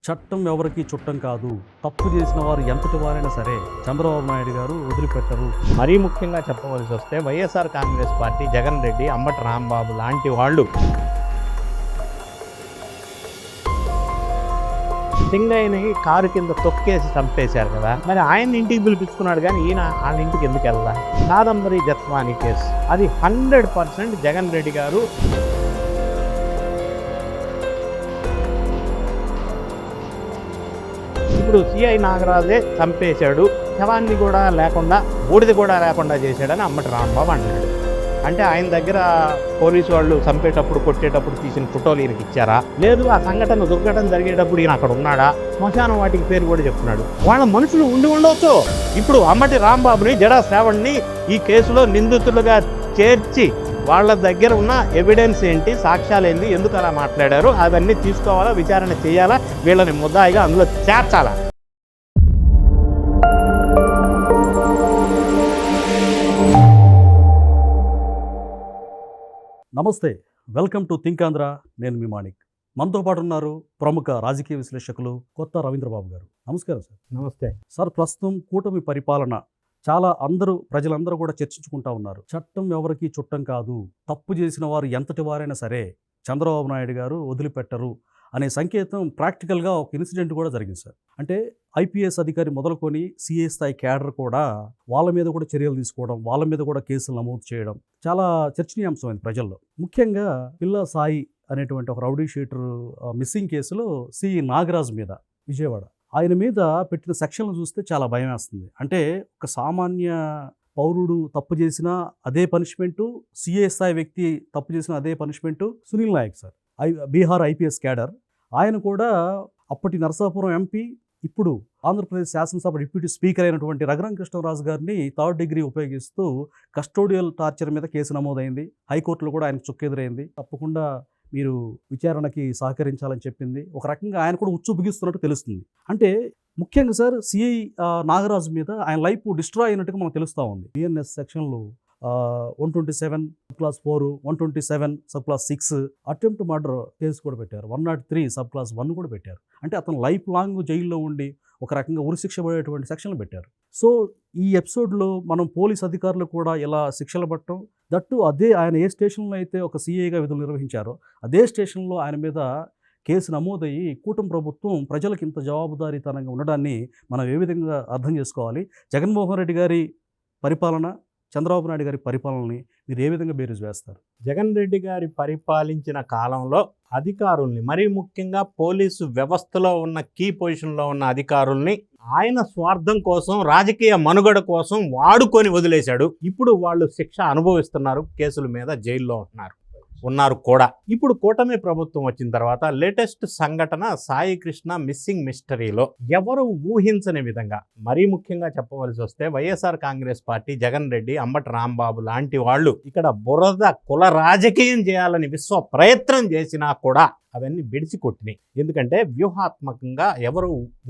చట్టం ఎవరికి చుట్టం కాదు. తప్పు చేసిన వారు ఎంతటి వారైనా సరే చంద్రబాబు నాయుడు గారు వదిలిపెట్టరు. మరీ ముఖ్యంగా చెప్పవలసి వస్తే వైఎస్ఆర్ కాంగ్రెస్ పార్టీ, జగన్ రెడ్డి, అంబటి రాంబాబు లాంటి వాళ్ళు సింగయ్యని కారు కింద తొక్కేసి చంపేశారు కదా. మరి ఆయన ఇంటికి పిలిపించుకున్నాడు కానీ ఈయన వాళ్ళ ఇంటికి ఎందుకు వెళ్ళా? కాదంబరి జత్వాని కేసు అది 100% జగన్ రెడ్డి గారు ఇప్పుడు సిఐ నాగరాజే చంపేశాడు, శవాన్ని కూడా లేకుండా బూడిద కూడా లేకుండా చేశాడని అంబటి రాంబాబు అంటున్నాడు. అంటే ఆయన దగ్గర పోలీసు వాళ్ళు చంపేటప్పుడు కొట్టేటప్పుడు తీసిన ఫోటోలు ఈయనకి ఇచ్చారా? లేదు ఆ దుర్ఘటన జరిగేటప్పుడు ఈయన అక్కడ ఉన్నాడా? శ్మశానం వాటికి పేరు కూడా చెప్తున్నాడు. వాళ్ళ మనుషులు ఉండి ఉండవచ్చు. ఇప్పుడు అంబటి రాంబాబుని, జడా శ్రావణ్ని ఈ కేసులో నిందితులుగా చేర్చి వాళ్ళ దగ్గర ఉన్న ఎవిడెన్స్ ఏంటి, సాక్ష్యాలు ఏంటి, ఎందుకు అలా మాట్లాడారు అవన్నీ తీసుకోవాలా, విచారణ చేయాలా, వీళ్ళని ముద్దాయిగా అందులో చేర్చాలా? నమస్తే, వెల్కమ్ టు థింక్ ఆంధ్ర. నేను మీ మాణిక్. మనతో పాటు ఉన్నారు ప్రముఖ రాజకీయ విశ్లేషకులు కొత్త రవీంద్రబాబు గారు. నమస్కారం సార్. నమస్తే సార్, ప్రస్తుతం కూటమి పరిపాలన చాలా ప్రజలందరూ కూడా చర్చించుకుంటా ఉన్నారు. చట్టం ఎవరికి చుట్టం కాదు, తప్పు చేసిన వారు ఎంతటి వారైనా సరే చంద్రబాబు నాయుడు గారు వదిలిపెట్టరు అనే సంకేతం ప్రాక్టికల్గా ఒక ఇన్సిడెంట్ కూడా జరిగింది సార్. అంటే ఐపీఎస్ అధికారి మొదలుకొని సిఏ స్థాయి క్యాడర్ కూడా వాళ్ళ మీద కూడా చర్యలు తీసుకోవడం, వాళ్ళ మీద కూడా కేసులు నమోదు చేయడం చాలా చర్చనీయాంశమైంది ప్రజల్లో. ముఖ్యంగా పిల్ల సాయి అనేటువంటి ఒక రౌడీ షీటర్ మిస్సింగ్ కేసులో సిఈ నాగరాజు మీద, విజయవాడ, ఆయన మీద పెట్టిన సెక్షన్లు చూస్తే చాలా భయం వేస్తుంది. అంటే ఒక సామాన్య పౌరుడు తప్పు చేసినా అదే పనిష్మెంటు, సిఏ స్థాయి వ్యక్తి తప్పు చేసిన అదే punishment. Sunil Nayak sir, Bihar IPS cadre, ఆయన కూడా అప్పటి నరసాపురం ఎంపీ, ఇప్పుడు ఆంధ్రప్రదేశ్ శాసనసభ డిప్యూటీ స్పీకర్ అయినటువంటి రఘురామకృష్ణరాజు గారిని 3rd డిగ్రీ ఉపయోగిస్తూ కస్టోడియల్ టార్చర్ మీద కేసు నమోదైంది. హైకోర్టులో కూడా ఆయనకు చుక్కెదురైంది. తప్పకుండా మీరు విచారణకి సహకరించాలని చెప్పింది. ఒక రకంగా ఆయన కూడా ఉచ్చు బిగిస్తున్నట్టు తెలుస్తుంది. అంటే ముఖ్యంగా సార్, సిఐ నాగరాజు మీద ఆయన లైఫ్ డిస్ట్రాయ్ అయినట్టుగా మనకు తెలుస్తూ ఉంది. బిఎన్ఎస్ సెక్షన్లు 127 sub-class 4, 127 sub-class 6 attempt murder case కూడా పెట్టారు. 103 సబ్-క్లాస్ 1 కూడా పెట్టారు. అంటే అతను లైఫ్ లాంగ్ జైల్లో ఉండి ఒక రకంగా ఉరిశిక్ష పడేటువంటి సెక్షన్లు పెట్టారు. సో ఈ ఎపిసోడ్లో మనం పోలీస్ అధికారులు కూడా ఇలా శిక్షలు పట్టడం, దట్టు అదే ఆయన ఏ స్టేషన్లో అయితే ఒక సిఐగా విధులు నిర్వహించారో అదే స్టేషన్లో ఆయన మీద కేసు నమోదయ్యి కూటమి ప్రభుత్వం ప్రజలకు ఇంత జవాబుదారీతనంగా ఉండడాన్ని మనం ఏ విధంగా అర్థం చేసుకోవాలి? జగన్మోహన్ రెడ్డి గారి పరిపాలన, చంద్రబాబు నాయుడు గారి పరిపాలనని మీరు ఏ విధంగా బేరీజు వేస్తారు? జగన్ రెడ్డి గారి పరిపాలించిన కాలంలో అధికారుల్ని, మరీ ముఖ్యంగా పోలీసు వ్యవస్థలో ఉన్న కీ పొజిషన్లో ఉన్న అధికారుల్ని ఆయన స్వార్థం కోసం, రాజకీయ మనుగడ కోసం వాడుకొని వదిలేశాడు. ఇప్పుడు వాళ్ళు శిక్ష అనుభవిస్తున్నారు, కేసుల మీద జైల్లో ఉన్నారు కూడా. ఇప్పుడు కూటమి ప్రభుత్వం వచ్చిన తర్వాత లేటెస్ట్ సంఘటన సాయి కృష్ణ మిస్సింగ్ మిస్టరీలో ఎవరు ఊహించని విధంగా, మరీ ముఖ్యంగా చెప్పవలసి వస్తే వైఎస్ఆర్ కాంగ్రెస్ పార్టీ, జగన్ రెడ్డి, అంబటి రాంబాబు లాంటి వాళ్ళు ఇక్కడ కుల రాజకీయం చేయాలని విశ్వ ప్రయత్నం చేసినా కూడా అవన్నీ బెడిసి కొట్టినాయి. ఎందుకంటే వ్యూహాత్మకంగా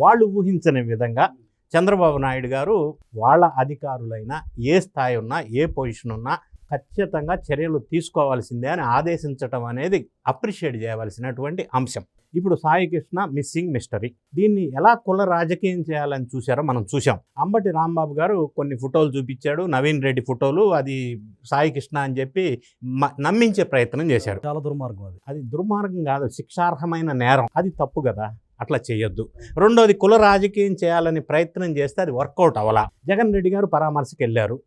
వాళ్ళు ఊహించని విధంగా చంద్రబాబు నాయుడు గారు వాళ్ళ అధికారులైనా ఏ స్థాయి ఉన్నా, ఏ పొజిషన్ ఉన్నా ఖచ్చితంగా చర్యలు తీసుకోవాల్సిందే అని ఆదేశించటం అనేది అప్రిషియేట్ చేయవలసినటువంటి అంశం. ఇప్పుడు సాయి కృష్ణ మిస్సింగ్ మిస్టరీ, దీన్ని ఎలా కుల రాజకీయం చేయాలని చూశారో మనం చూసాం. అంబటి రాంబాబు గారు కొన్ని ఫోటోలు చూపించాడు, నవీన్ రెడ్డి ఫోటోలు, అది సాయి కృష్ణ అని చెప్పి నమ్మించే ప్రయత్నం చేశాడు. చాలా దుర్మార్గం. అది దుర్మార్గం కాదు, శిక్షార్హమైన నేరం. అది తప్పు కదా, అట్లా చేయొద్దు. రెండోది, కుల రాజకీయం చేయాలని ప్రయత్నం చేస్తే అది వర్కౌట్ అవ్వాలా. జగన్ రెడ్డి గారు పరామర్శకు వెళ్ళారు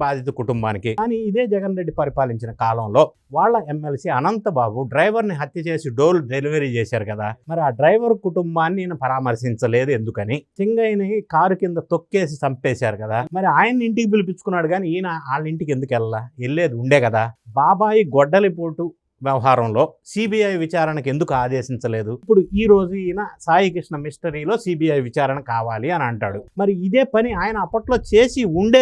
బాధిత కుటుంబానికి. కానీ ఇదే జగన్ రెడ్డి పరిపాలించిన కాలంలో వాళ్ళ ఎమ్మెల్సీ అనంతబాబు డ్రైవర్ని హత్య చేసి డోర్ డెలివరీ చేశారు కదా. మరి ఆ డ్రైవర్ కుటుంబాన్ని ఈయన పరామర్శించలేదు ఎందుకని? సింగయ్యని కారు కింద తొక్కేసి చంపేశారు కదా. మరి ఆయన ఇంటికి పిలిపించుకున్నాడు కానీ ఈయన వాళ్ళ ఇంటికి ఎందుకు వెళ్ళేది ఉండే కదా. బాబాయి గొడ్డలిపోటు వ్యవహారంలో సిబిఐ విచారణకు ఎందుకు ఆదేశించలేదు? ఇప్పుడు ఈ రోజు ఈయన సాయి కృష్ణ మిస్టరీలో సిబిఐ విచారణ కావాలి అని అంటాడు. మరి ఇదే పని ఆయన అప్పట్లో చేసి ఉండే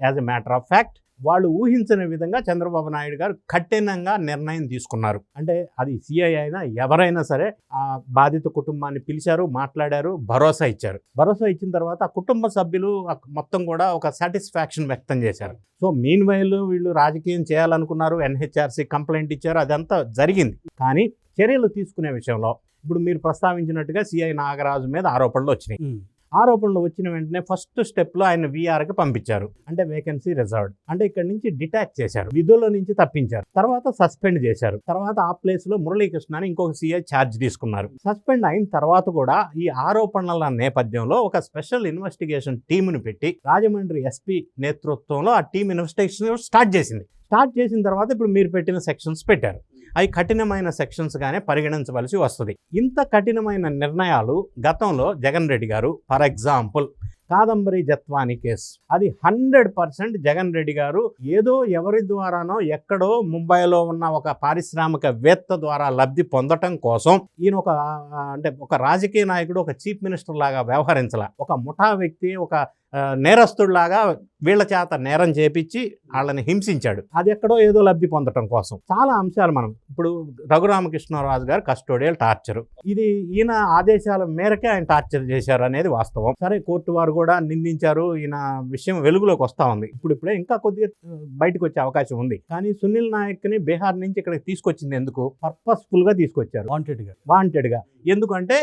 as a matter of fact వాళ్ళు ఊహించని విధంగా చంద్రబాబు నాయుడు గారు కఠినంగా నిర్ణయం తీసుకున్నారు. అంటే అది సిఐ అయినా ఎవరైనా సరే ఆ బాధిత కుటుంబాన్ని పిలిచారు, మాట్లాడారు, భరోసా ఇచ్చారు. భరోసా ఇచ్చిన తర్వాత ఆ కుటుంబ సభ్యులు మొత్తం కూడా ఒక సాటిస్ఫాక్షన్ వ్యక్తం చేశారు. సో మీన్ వైల్ వీళ్ళు రాజకీయం చేయాలనుకున్నారు, ఎన్హెచ్ఆర్సీ కంప్లైంట్ ఇచ్చారు, అదంతా జరిగింది. కానీ చర్యలు తీసుకునే విషయంలో ఇప్పుడు మీరు ప్రస్తావించినట్టుగా సిఐ నాగరాజు మీద ఆరోపణలు వచ్చినాయి. ఉమ్. ఆరోపణలు వచ్చిన వెంటనే ఫస్ట్ స్టెప్లో ఆయన వీఆర్కి పంపించారు, అంటే వేకెన్సీ రిజర్వ్డ్, అంటే ఇక్కడ నుంచి డిటాచ్ చేశారు, విధుల నుంచి తప్పించారు, తర్వాత సస్పెండ్ చేశారు. తర్వాత ఆ ప్లేస్లో మురళీకృష్ణ అని ఇంకొక సిఐ ఛార్జ్ తీసుకున్నారు. సస్పెండ్ అయిన తర్వాత కూడా ఈ ఆరోపణల నేపథ్యంలో ఒక స్పెషల్ ఇన్వెస్టిగేషన్ టీముని పెట్టి రాజమండ్రి ఎస్పీ నేతృత్వంలో ఆ టీం ఇన్వెస్టిగేషన్ స్టార్ట్ చేసింది. స్టార్ట్ చేసిన తర్వాత ఇప్పుడు మీరు పెట్టిన సెక్షన్స్ పెట్టారు. అవి కఠినమైన సెక్షన్స్గానే పరిగణించవలసి వస్తుంది. ఇంత కఠినమైన నిర్ణయాలు గతంలో జగన్ రెడ్డి గారు, for example Kadambari Jethwani case, అది 100% జగన్ రెడ్డి గారు ఏదో ఎవరి ద్వారానో ఎక్కడో ముంబైలో ఉన్న ఒక పారిశ్రామికవేత్త ద్వారా లబ్ధి పొందటం కోసం ఈయన అంటే ఒక రాజకీయ నాయకుడు, ఒక చీఫ్ మినిస్టర్ లాగా వ్యవహరించాల, ఒక ముఠా వ్యక్తి, ఒక నేరస్తుడిలాగా వీళ్ళ చేత నేరం చేపించి వాళ్ళని హింసించాడు. అది ఎక్కడో ఏదో లబ్ధి పొందటం కోసం చాలా అంశాలు మనం ఇప్పుడు రఘురామకృష్ణరాజు గారు కస్టోడియల్ టార్చర్, ఇది ఈయన ఆదేశాల మేరకే ఆయన టార్చర్ చేశారు అనేది వాస్తవం. సరే, కోర్టు వారు కూడా నిందించారు, ఈయన విషయం వెలుగులోకి వస్తూ ఉంది. ఇప్పుడే ఇంకా కొద్దిగా బయటకు వచ్చే అవకాశం ఉంది. కానీ సునీల్ నాయక్ని బీహార్ నుంచి ఇక్కడికి తీసుకొచ్చింది ఎందుకు? పర్పస్ఫుల్గా తీసుకొచ్చారు, వాంటెడ్గా. ఎందుకంటే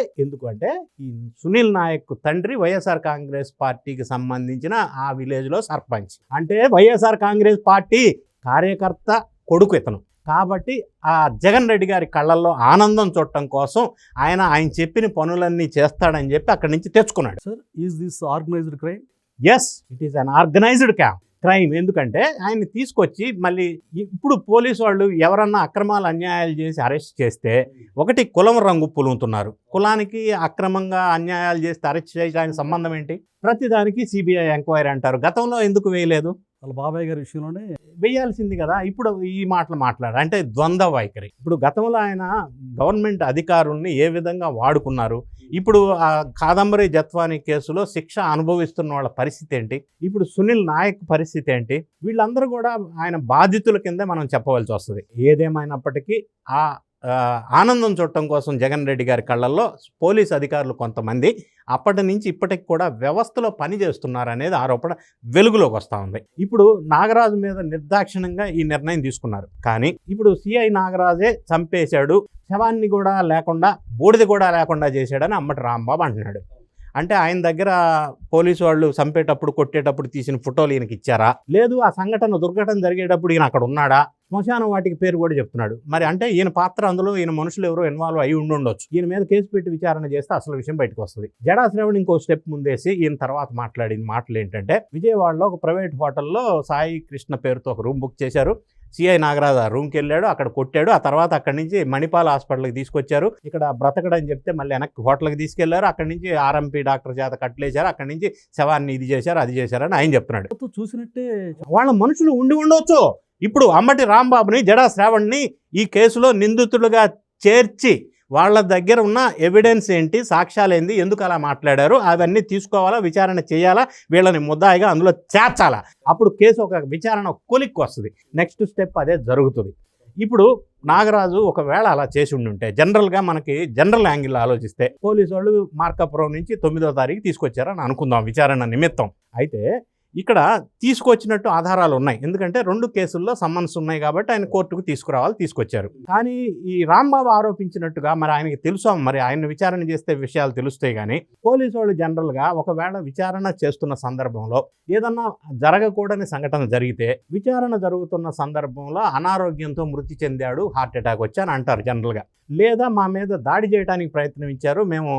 ఈ సునీల్ నాయక్ తండ్రి వైఎస్ఆర్ కాంగ్రెస్ పార్టీకి సంబంధించిన ఆ విలేజ్లో సర్పంచ్, అంటే వైఎస్ఆర్ కాంగ్రెస్ పార్టీ కార్యకర్త కొడుకు ఇతను. కాబట్టి ఆ జగన్ రెడ్డి గారి కళ్ళల్లో ఆనందం చూడటం కోసం ఆయన చెప్పిన పనులన్నీ చేస్తాడని చెప్పి అక్కడి నుంచి తెచ్చుకున్నాడు. Sir, is this organised crime? Yes, it is an organised crime. ఎందుకంటే ఆయన్ని తీసుకొచ్చి మళ్ళీ ఇప్పుడు పోలీసు వాళ్ళు ఎవరన్నా అక్రమాలు అన్యాయాలు చేసి అరెస్ట్ చేస్తే ఒకటి కులం రంగు పులుముతున్నారు. కులానికి అక్రమంగా అన్యాయాలు చేస్తే అరెస్ట్ చేయడానికి సంబంధం ఏంటి? ప్రతిదానికి సిబిఐ ఎంక్వైరీ అంటారు. గతంలో ఎందుకు వేయలేదు? వాళ్ళ బాబాయ్ గారి విషయంలోనే వేయాల్సింది కదా. ఇప్పుడు ఈ మాటలు మాట్లాడారు అంటే ద్వంద్వ వైఖరి. ఇప్పుడు గతంలో ఆయన గవర్నమెంట్ అధికారుల్ని ఏ విధంగా వాడుకున్నారు, ఇప్పుడు ఆ కాదంబరి జత్వాని కేసులో శిక్ష అనుభవిస్తున్న వాళ్ళ పరిస్థితి ఏంటి, ఇప్పుడు సునీల్ నాయక్ పరిస్థితి ఏంటి, వీళ్ళందరూ కూడా ఆయన బాధితుల కిందే మనం చెప్పవలసి వస్తుంది. ఏదేమైనప్పటికీ ఆ ఆనందం చూడటం కోసం జగన్ రెడ్డి గారి కళ్ళల్లో పోలీసు అధికారులు కొంతమంది అప్పటి నుంచి ఇప్పటికి కూడా వ్యవస్థలో పనిచేస్తున్నారు అనేది ఆరోపణ వెలుగులోకి వస్తూ ఉంది. ఇప్పుడు నాగరాజు మీద నిర్దాక్షిణ్యంగా ఈ నిర్ణయం తీసుకున్నారు. కానీ ఇప్పుడు సిఐ నాగరాజే చంపేశాడు, శవాన్ని కూడా లేకుండా, బూడిద కూడా లేకుండా చేశాడని అమ్మటి రాంబాబు అంటున్నాడు. అంటే ఆయన దగ్గర పోలీసు వాళ్ళు చంపేటప్పుడు కొట్టేటప్పుడు తీసిన ఫోటోలు ఈయనకి ఇచ్చారా? లేదు, ఆ దుర్ఘటన జరిగేటప్పుడు ఈయన అక్కడ ఉన్నాడా? శ్మశానం వాటికి పేరు కూడా చెప్తున్నాడు. మరి అంటే ఈయన పాత్ర అందులో, ఈయన మనుషులు ఎవరో ఇన్వాల్వ్ అయి ఉండొచ్చు. ఈయన మీద కేసు పెట్టి విచారణ చేస్తే అసలు విషయం బయటకు వస్తుంది. జడా శ్రావణ్ ఇంకో స్టెప్ ముందేసి ఈయన తర్వాత మాట్లాడిన మాటలు ఏంటంటే, విజయవాడలో ఒక ప్రైవేట్ హోటల్లో సాయి కృష్ణ పేరుతో ఒక రూమ్ బుక్ చేశారు. సిఐ నాగరాజు ఆ రూమ్కి వెళ్ళాడు, అక్కడ కొట్టాడు. ఆ తర్వాత అక్కడి నుంచి మణిపాల్ హాస్పిటల్కి తీసుకొచ్చారు. ఇక్కడ బ్రతకడని చెప్తే మళ్ళీ వెనక్కి హోటల్కి తీసుకెళ్లారు. అక్కడి నుంచి ఆర్ఎంపీ డాక్టర్ చేత కట్లేశారు. అక్కడి నుంచి శవాన్ని ఇది చేశారు, అది చేశారని ఆయన చెప్తున్నాడు. చూసినట్టే వాళ్ళ మనుషులు ఉండొచ్చు. ఇప్పుడు అమ్మటి రాంబాబుని, జడా శ్రావణ్ని ఈ కేసులో నిందితులుగా చేర్చి వాళ్ళ దగ్గర ఉన్న ఎవిడెన్స్ ఏంటి, సాక్ష్యాలు ఏంటి, ఎందుకు అలా మాట్లాడారు, అవన్నీ తీసుకోవాలా, విచారణ చేయాలా, వీళ్ళని ముద్దాయిగా అందులో చేర్చాలా. అప్పుడు కేసు ఒక విచారణ కొలిక్కి వస్తుంది. నెక్స్ట్ స్టెప్ అదే జరుగుతుంది. ఇప్పుడు నాగరాజు ఒకవేళ అలా చేసి ఉండుంటే, జనరల్గా మనకి జనరల్ యాంగిల్లో ఆలోచిస్తే పోలీసు వాళ్ళు మార్కాపురం నుంచి 9వ తారీఖు తీసుకొచ్చారని అనుకుందాం విచారణ నిమిత్తం. అయితే ఇక్కడ తీసుకొచ్చినట్టు ఆధారాలు ఉన్నాయి. ఎందుకంటే 2 కేసుల్లో సమ్మన్స్ ఉన్నాయి కాబట్టి ఆయన కోర్టుకు తీసుకొచ్చారు. కానీ ఈ రాంబాబు ఆరోపించినట్టుగా మరి ఆయనకి తెలుసా, మరి ఆయన విచారణ చేస్తే విషయాలు తెలుస్తాయి. కానీ పోలీసు వాళ్ళు జనరల్గా ఒకవేళ విచారణ చేస్తున్న సందర్భంలో ఏదన్నా జరగకూడని సంఘటన జరిగితే, విచారణ జరుగుతున్న సందర్భంలో అనారోగ్యంతో మృతి చెందాడు, హార్ట్ అటాక్ వచ్చి అని అంటారు జనరల్గా. లేదా మా మీద దాడి చేయడానికి ప్రయత్నించారు, మేము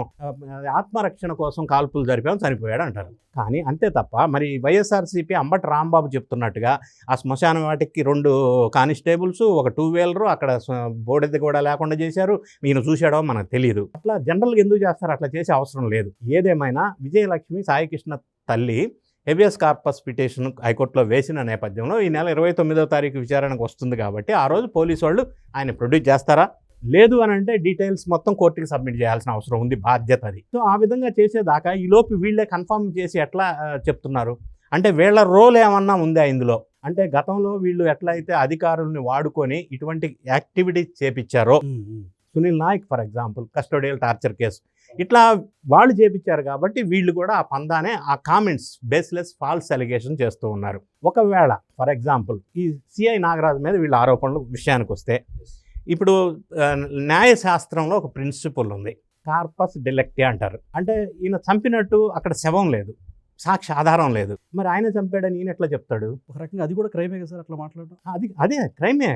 ఆత్మరక్షణ కోసం కాల్పులు జరిపాము, చనిపోయాడు అంటారు. కానీ అంతే తప్ప మరి వైఎస్ఆర్సీపీ అంబటి రాంబాబు చెప్తున్నట్టుగా ఆ శ్మశాన వాటికి 2 కానిస్టేబుల్స్, ఒక 2 వీలరు, అక్కడ బోడెద్ద కూడా లేకుండా చేశారు. ఈయన చూశాడో మనకు తెలియదు. అట్లా జనరల్గా ఎందుకు చేస్తారు? అట్లా చేసే అవసరం లేదు. ఏదేమైనా విజయలక్ష్మి సాయికృష్ణ తల్లి హెబియస్ కార్పస్ పిటిషన్ హైకోర్టులో వేసిన నేపథ్యంలో ఈ నెల 29వ తారీఖు విచారణకు వస్తుంది. కాబట్టి ఆ రోజు పోలీసు వాళ్ళు ఆయన ప్రొడ్యూస్ చేస్తారా? లేదు అని అంటే డీటెయిల్స్ మొత్తం కోర్టుకి సబ్మిట్ చేయాల్సిన అవసరం ఉంది, బాధ్యత అది. సో ఆ విధంగా చేసేదాకా ఈలోపు వీళ్ళే కన్ఫర్మ్ చేసి ఎట్లా చెప్తున్నారు అంటే వీళ్ళ రోల్ ఏమన్నా ఉందా ఇందులో? అంటే గతంలో వీళ్ళు ఎట్లయితే అధికారుల్ని వాడుకొని ఇటువంటి యాక్టివిటీస్ చేపించారో, Sunil Naik for example custodial torture case, ఇట్లా వాళ్ళు చేపించారు కాబట్టి వీళ్ళు కూడా ఆ పందానే, ఆ కామెంట్స్ బేస్లెస్ ఫాల్స్ అలిగేషన్ చేస్తూ ఉన్నారు. ఒకవేళ ఫర్ ఎగ్జాంపుల్ ఈ సిఐ నాగరాజు మీద వీళ్ళ ఆరోపణలు విషయానికి వస్తే, ఇప్పుడు న్యాయశాస్త్రంలో ఒక ప్రిన్సిపల్ ఉంది, కార్పస్ డెలిక్టి అంటారు. అంటే ఈయన చంపినట్టు అక్కడ శవం లేదు, సాక్షి ఆధారం లేదు, మరి ఆయన చంపాడని ఈయన ఎట్లా చెప్తాడు? ఒక రకంగా అది కూడా క్రైమే కదా సార్ అట్లా మాట్లాడడం. అదే క్రైమే,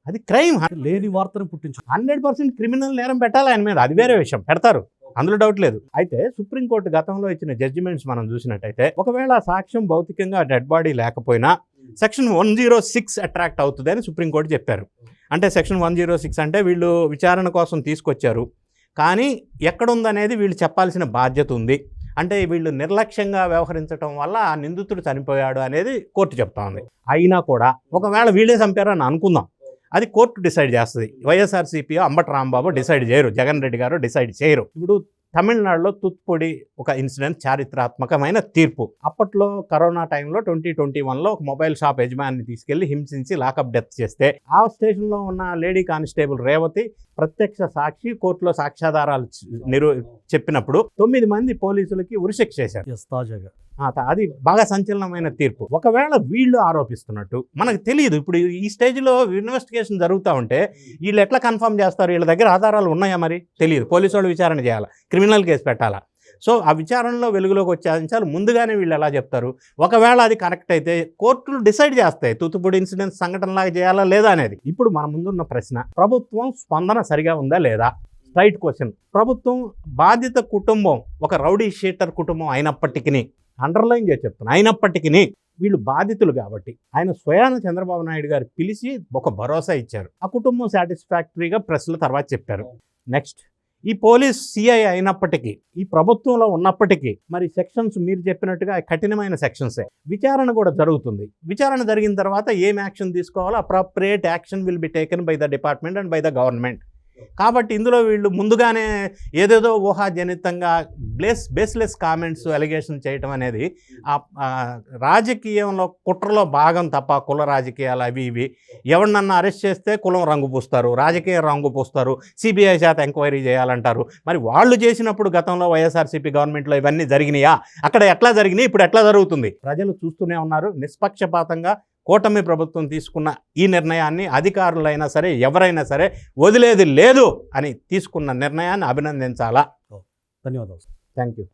అది క్రైమ్. లేని వార్తను పుట్టించు 100% క్రిమినల్ నేరం పెట్టాలి ఆయన మీద, అది వేరే విషయం, పెడతారు, అందులో డౌట్ లేదు. అయితే సుప్రీంకోర్టు గతంలో ఇచ్చిన జడ్జిమెంట్స్ మనం చూసినట్టయితే ఒకవేళ సాక్ష్యం భౌతికంగా డెడ్ బాడీ లేకపోయినా సెక్షన్ 106 అట్రాక్ట్ అవుతుంది అని సుప్రీంకోర్టు చెప్పారు. అంటే సెక్షన్ 106 అంటే వీళ్ళు విచారణ కోసం తీసుకొచ్చారు, కానీ ఎక్కడుందనేది వీళ్ళు చెప్పాల్సిన బాధ్యత ఉంది. అంటే వీళ్ళు నిర్లక్ష్యంగా వ్యవహరించడం వల్ల ఆ నిందితుడు చనిపోయాడు అనేది కోర్టు చెప్తా ఉంది. అయినా కూడా ఒకవేళ వీళ్ళే చంపారని అనుకుందాం, అది కోర్టు డిసైడ్ చేస్తుంది. వైఎస్ఆర్సీపీ అంబటి రాంబాబు డిసైడ్ చేయరు, జగన్ రెడ్డి గారు డిసైడ్ చేయరు. ఇప్పుడు తమిళనాడులో తుత్తుపొడి ఒక ఇన్సిడెంట్ చారిత్రాత్మకమైన తీర్పు. అప్పట్లో కరోనా టైంలో 2021లో ఒక మొబైల్ షాప్ యజమానిని తీసుకెళ్లి హింసించి లాకప్ డెత్ చేస్తే ఆ స్టేషన్లో ఉన్న లేడీ కానిస్టేబుల్ రేవతి ప్రత్యక్ష సాక్షి కోర్టులో సాక్ష్యాధారాలు చెప్పినప్పుడు 9 మంది పోలీసులకి ఉరిశిక్ష చేశారు. తాజాగా అది బాగా సంచలనమైన తీర్పు. ఒకవేళ వీళ్ళు ఆరోపిస్తున్నట్టు మనకు తెలియదు, ఇప్పుడు ఈ స్టేజ్లో ఇన్వెస్టిగేషన్ జరుగుతూ ఉంటే వీళ్ళు ఎట్లా కన్ఫర్మ్ చేస్తారు? వీళ్ళ దగ్గర ఆధారాలు ఉన్నాయా మరి తెలియదు. పోలీసు వాళ్ళు విచారణ చేయాలా, క్రిమినల్ కేసు పెట్టాలా. సో ఆ విచారణలో వెలుగులోకి వచ్చే అంశాలు ముందుగానే వీళ్ళు ఎలా చెప్తారు? ఒకవేళ అది కరెక్ట్ అయితే కోర్టులు డిసైడ్ చేస్తాయి తూతుపూడి ఇన్సిడెంట్ సంఘటనలాగా చేయాలా లేదా అనేది. ఇప్పుడు మన ముందున్న ప్రశ్న, ప్రభుత్వం స్పందన సరిగా ఉందా లేదా? Straight question. ప్రభుత్వం బాధిత కుటుంబం ఒక రౌడీ షీటర్ కుటుంబం అయినప్పటికీ, అండర్లైన్ చేసి చెప్తున్నా, అయినప్పటికీ వీళ్ళు బాధితులు కాబట్టి ఆయన స్వయాన చంద్రబాబు నాయుడు గారు పిలిచి ఒక భరోసా ఇచ్చారు. ఆ కుటుంబం సాటిస్ఫాక్టరీగా ప్రెస్ల తర్వాత చెప్పారు. నెక్స్ట్, ఈ పోలీస్ సిఐ అయినప్పటికీ, ఈ ప్రభుత్వంలో ఉన్నప్పటికీ మరి సెక్షన్స్ మీరు చెప్పినట్టుగా కఠినమైన సెక్షన్సే. విచారణ కూడా జరుగుతుంది. విచారణ జరిగిన తర్వాత ఏం యాక్షన్ తీసుకోవాలో appropriate action will be taken by the department and by the government. కాబట్టి ఇందులో వీళ్ళు ముందుగానే ఏదేదో ఊహాజనితంగా బేస్లెస్ కామెంట్స్ అలిగేషన్ చేయటం అనేది రాజకీయంలో కుట్రలో భాగం తప్ప, కుల రాజకీయాలు అవి ఇవి. ఎవరినన్నా అరెస్ట్ చేస్తే కులం రంగు పూస్తారు, రాజకీయ రంగు పూస్తారు, సిబిఐ చేత ఎంక్వైరీ చేయాలంటారు. మరి వాళ్ళు చేసినప్పుడు గతంలో వైఎస్ఆర్సీపీ గవర్నమెంట్లో ఇవన్నీ జరిగినాయా? అక్కడ ఎట్లా జరిగినాయి, ఇప్పుడు ఎట్లా జరుగుతుంది? ప్రజలు చూస్తూనే ఉన్నారు. నిష్పక్షపాతంగా కూటమి ప్రభుత్వం తీసుకున్న ఈ నిర్ణయాన్ని అధికారులైనా సరే ఎవరైనా సరే వదిలేది లేదు అని తీసుకున్న నిర్ణయాన్ని అభినందించాలా. ధన్యవాదాలు. Thank you.